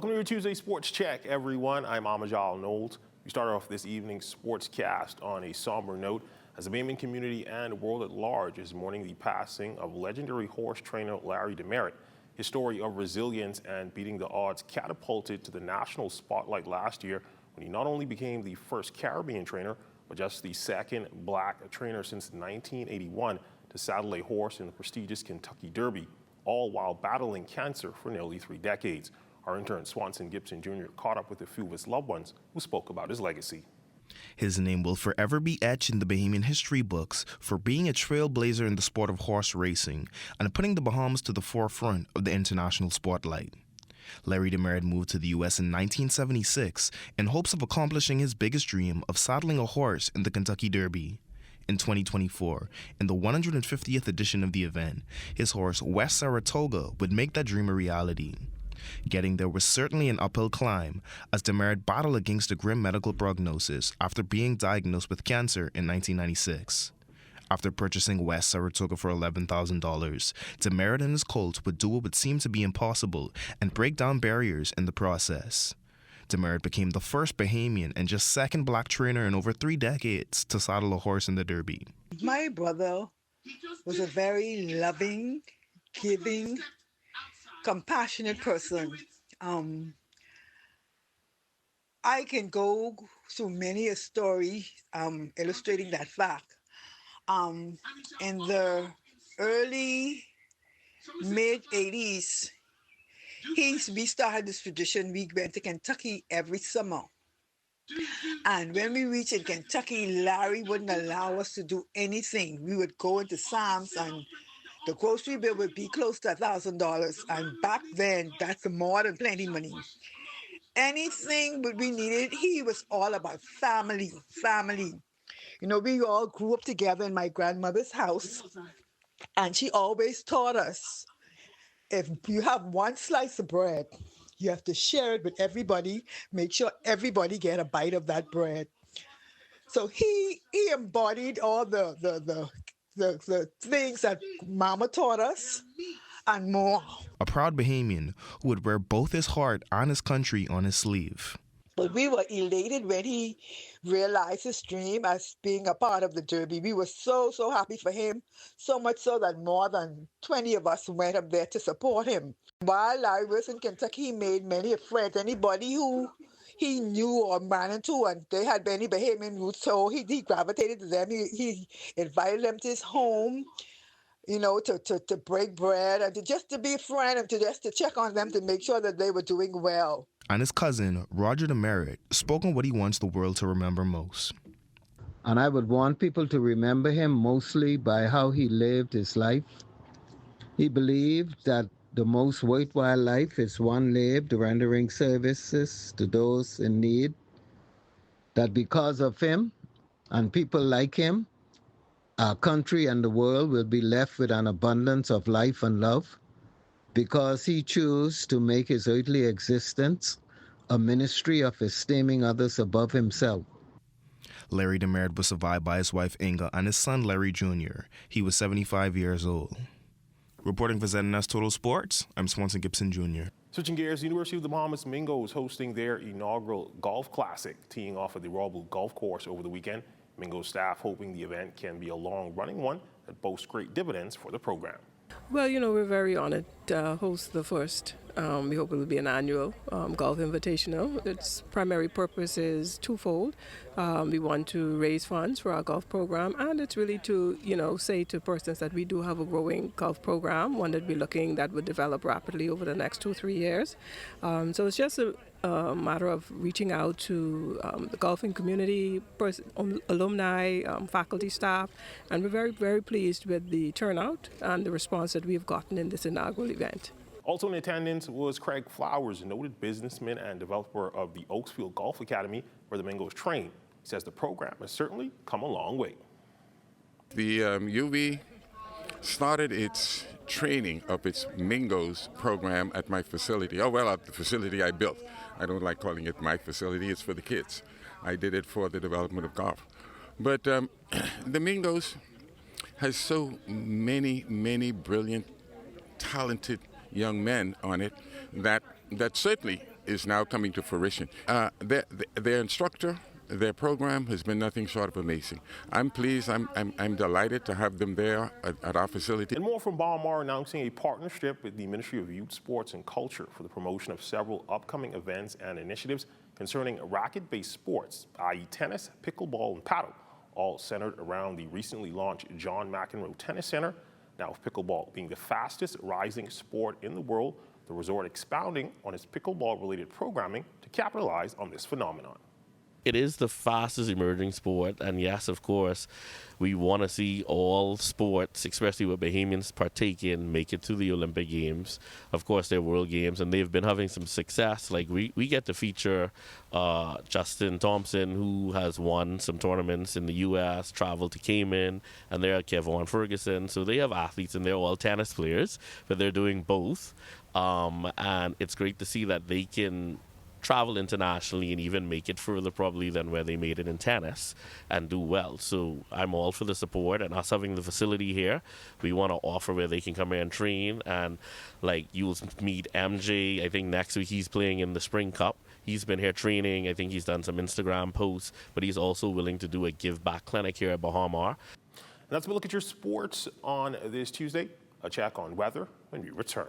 Welcome to your Tuesday Sports Check, everyone. I'm Amajal Knowles. We start off this evening's Sportscast on a somber note as the Bahamian community and the world at large is mourning the passing of legendary horse trainer Larry DeMeritt. His story of resilience and beating the odds catapulted to the national spotlight last year when he not only became the first Caribbean trainer, but just the second black trainer since 1981 to saddle a horse in the prestigious Kentucky Derby, all while battling cancer for nearly 3 decades. Our intern Swanson Gibson Jr. caught up with a few of his loved ones who spoke about his legacy. His name will forever be etched in the Bahamian history books for being a trailblazer in the sport of horse racing and putting the Bahamas to the forefront of the international spotlight. Larry DeMeritt moved to the U.S. in 1976 in hopes of accomplishing his biggest dream of saddling a horse in the Kentucky Derby. In 2024, in the 150th edition of the event, his horse West Saratoga would make that dream a reality. Getting there was certainly an uphill climb, as DeMeritt battled against a grim medical prognosis after being diagnosed with cancer in 1996. After purchasing West Saratoga for $11,000, DeMeritt and his colt would do what would seem to be impossible and break down barriers in the process. DeMeritt became the first Bahamian and just second black trainer in over 3 decades to saddle a horse in the Derby. My brother was a very loving, giving, compassionate person. I can go through many a story illustrating that fact. In the early, mid-80s, we started this tradition. We went to Kentucky every summer. And when we reached in Kentucky, Larry wouldn't allow us to do anything. We would go into Sam's and the grocery bill would be close to $1,000. And back then, that's more than plenty money. Anything that we needed, he was all about family. You know, we all grew up together in my grandmother's house. And she always taught us, if you have one slice of bread, you have to share it with everybody. Make sure everybody get a bite of that bread. So he embodied all the things that Mama taught us and more. A proud Bahamian who would wear both his heart and his country on his sleeve. But we were elated when he realized his dream as being a part of the Derby. We were so happy for him, so much so that more than 20 of us went up there to support him. While Larry was in Kentucky, he made many friends. Anybody who he knew or ran into, and they had many Bahamian roots, so he gravitated to them. He invited them to his home, you know, to break bread and to be a friend and to check on them to make sure that they were doing well. And his cousin, Roger DeMeritt, spoke on what he wants the world to remember most. And I would want people to remember him mostly by how he lived his life. He believed that the most worthwhile life is one lived rendering services to those in need. That because of him and people like him, our country and the world will be left with an abundance of life and love, because he chose to make his earthly existence a ministry of esteeming others above himself. Larry DeMeritt was survived by his wife Inga and his son Larry Jr. He was 75 years old. Reporting for ZNS Total Sports, I'm Swanson Gibson Jr. Switching gears, the University of the Bahamas Mingo is hosting their inaugural Golf Classic, teeing off at the Royal Blue Golf Course over the weekend. Mingo staff hoping the event can be a long-running one that boasts great dividends for the program. Well, you know, we're very honored to host the first. We hope it will be an annual golf invitational. Its primary purpose is twofold. We want to raise funds for our golf program, and it's really to, you know, say to persons that we do have a growing golf program, one that we're looking that would develop rapidly over the next 2-3 years. So it's just a matter of reaching out to the golfing community, alumni, faculty, staff, and we're very, very pleased with the turnout and the response that we've gotten in this inaugural event. Also in attendance was Craig Flowers, a noted businessman and developer of the Oaksfield Golf Academy, where the Mingos train. He says the program has certainly come a long way. The UV started its training of its Mingos program at my facility. Oh, well, at the facility I built. I don't like calling it my facility. It's for the kids. I did it for the development of golf. But the Mingos has so many brilliant, talented young men on it that certainly is now coming to fruition. Their instructor, their program has been nothing short of amazing. I'm pleased, I'm delighted to have them there at our facility. And more from Balmar announcing a partnership with the Ministry of Youth, Sports and Culture for the promotion of several upcoming events and initiatives concerning racket-based sports, i.e. tennis, pickleball, and paddle, all centered around the recently launched John McEnroe Tennis Center. Now, with pickleball being the fastest rising sport in the world, the resort expounding on its pickleball-related programming to capitalize on this phenomenon. It is the fastest emerging sport, and yes, of course, we want to see all sports, especially what Bahamians partake in, make it to the Olympic Games. Of course, they're World Games, and they've been having some success. Like we get to feature Justin Thompson, who has won some tournaments in the U.S., traveled to Cayman, and they're Kevon Ferguson. So they have athletes, and they're all tennis players, but they're doing both. And it's great to see that they can travel internationally and even make it further probably than where they made it in tennis and do well. So I'm all for the support, and us having the facility here, we want to offer where they can come here and train. And like, you'll meet MJ, I think next week he's playing in the Spring Cup. He's been here training. I think he's done some Instagram posts, but he's also willing to do a give back clinic here at Bahamar. And that's a look at your sports on this Tuesday. A check on weather when we return.